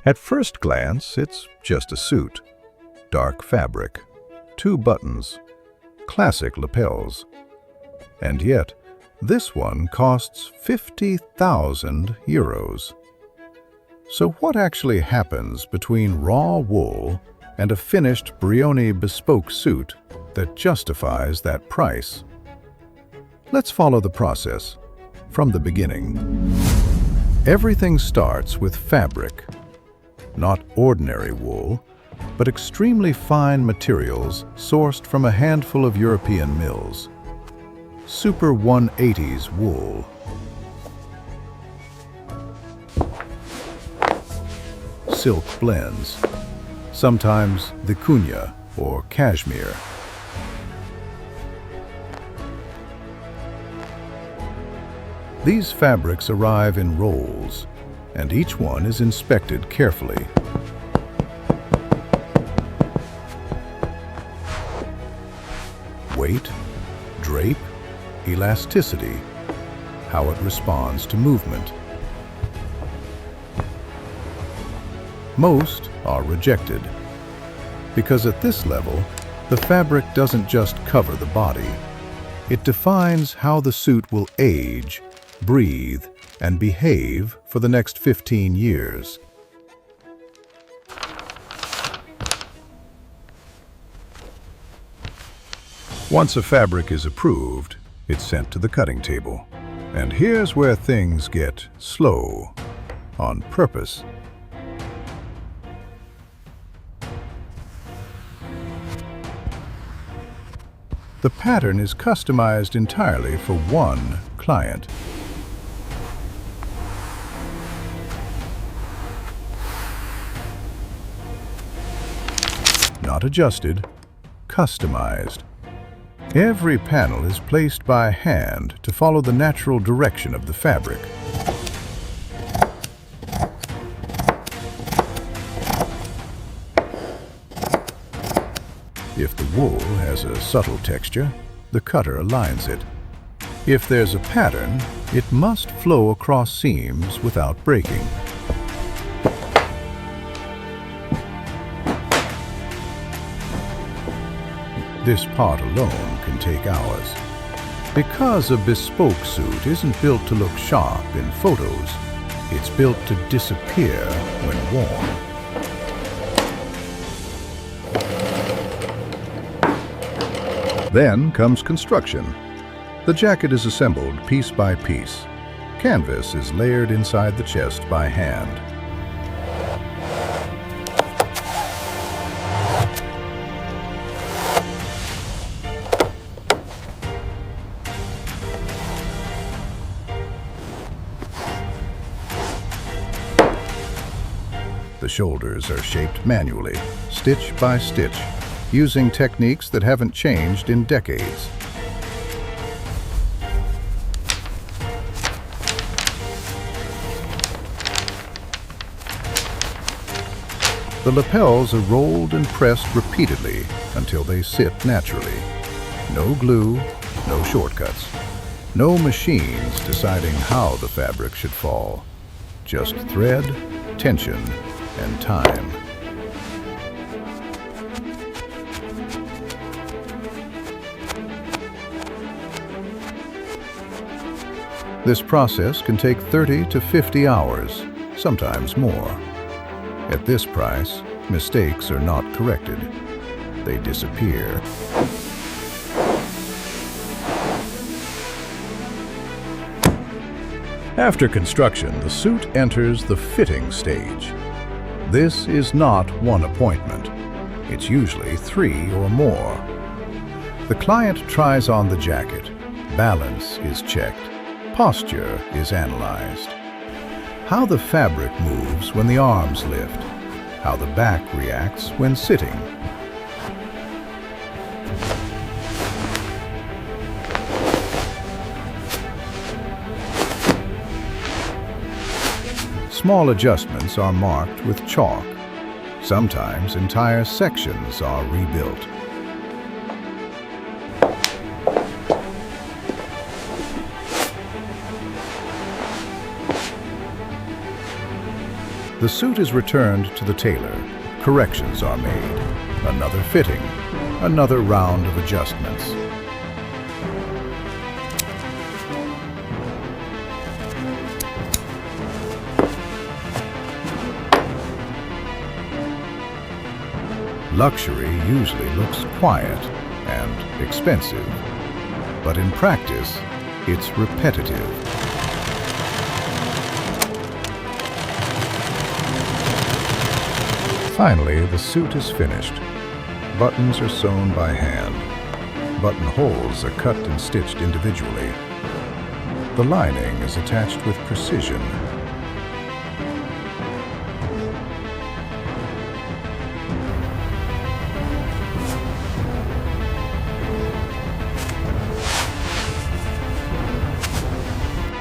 At first glance, it's just a suit. Dark fabric, 2 buttons, classic lapels. And yet, this one costs 50,000 euros. So what actually happens between raw wool and a finished Brioni Bespoke suit that justifies that price? Let's follow the process from the beginning. Everything starts with fabric, not ordinary wool, but extremely fine materials sourced from a handful of European mills. Super 180s wool. Silk blends, sometimes vicuña or cashmere. These fabrics arrive in rolls, and each one is inspected carefully. Weight, drape, elasticity, how it responds to movement. Most are rejected, because at this level, the fabric doesn't just cover the body. It defines how the suit will age, breathe, and behave for the next 15 years. Once a fabric is approved, it's sent to the cutting table. And here's where things get slow, on purpose. The pattern is customized entirely for one client. Not adjusted, customized. Every panel is placed by hand to follow the natural direction of the fabric. If the wool has a subtle texture, the cutter aligns it. If there's a pattern, it must flow across seams without breaking. This part alone can take hours. Because a bespoke suit isn't built to look sharp in photos, it's built to disappear when worn. Then comes construction. The jacket is assembled piece by piece. Canvas is layered inside the chest by hand. The shoulders are shaped manually, stitch by stitch, using techniques that haven't changed in decades. The lapels are rolled and pressed repeatedly until they sit naturally. No glue, no shortcuts. No machines deciding how the fabric should fall. Just thread, tension, and time. This process can take 30 to 50 hours, sometimes more. At this price, mistakes are not corrected. They disappear. After construction, the suit enters the fitting stage. This is not one appointment. It's usually 3 or more. The client tries on the jacket. Balance is checked. Posture is analyzed. How the fabric moves when the arms lift. How the back reacts when sitting. Small adjustments are marked with chalk. Sometimes entire sections are rebuilt. The suit is returned to the tailor. Corrections are made. Another fitting. Another round of adjustments. Luxury usually looks quiet and expensive, but in practice, it's repetitive. Finally, the suit is finished. Buttons are sewn by hand. Buttonholes are cut and stitched individually. The lining is attached with precision.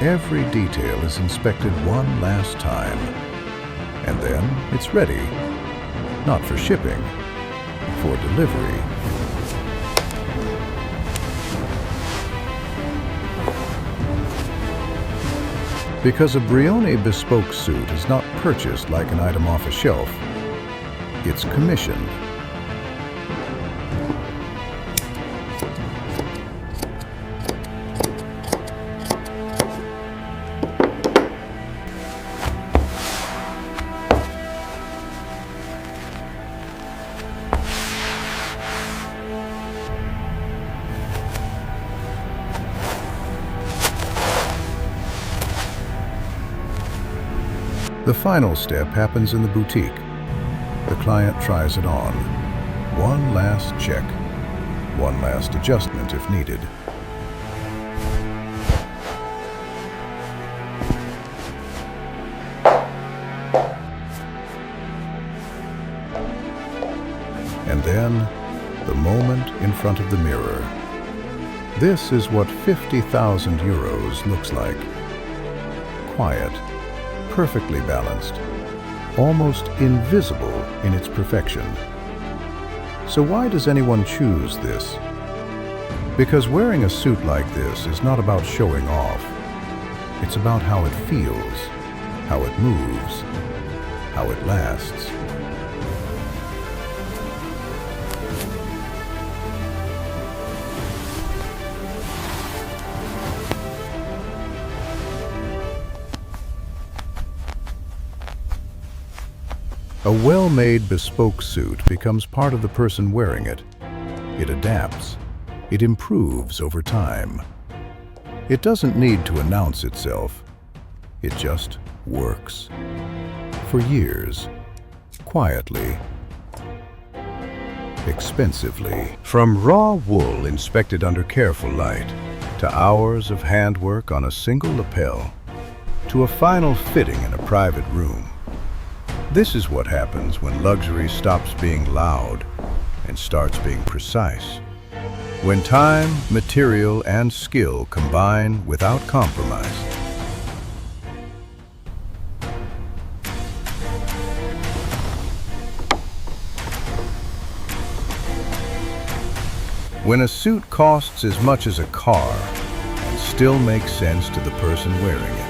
Every detail is inspected one last time, and then it's ready, not for shipping, for delivery. Because a Brioni Bespoke suit is not purchased like an item off a shelf, it's commissioned. The final step happens in the boutique. The client tries it on. One last check. One last adjustment if needed. And then, the moment in front of the mirror. This is what 50,000 euros looks like. Quiet. Perfectly balanced, almost invisible in its perfection. So why does anyone choose this? Because wearing a suit like this is not about showing off. It's about how it feels, how it moves, how it lasts. A well-made bespoke suit becomes part of the person wearing it. It adapts. It improves over time. It doesn't need to announce itself. It just works. For years. Quietly. Expensively. From raw wool inspected under careful light, to hours of handwork on a single lapel, to a final fitting in a private room. This is what happens when luxury stops being loud and starts being precise. When time, material, and skill combine without compromise. When a suit costs as much as a car and still makes sense to the person wearing it.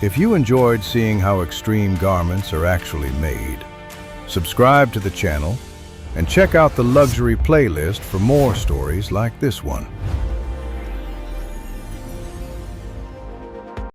If you enjoyed seeing how extreme garments are actually made, subscribe to the channel and check out the luxury playlist for more stories like this one.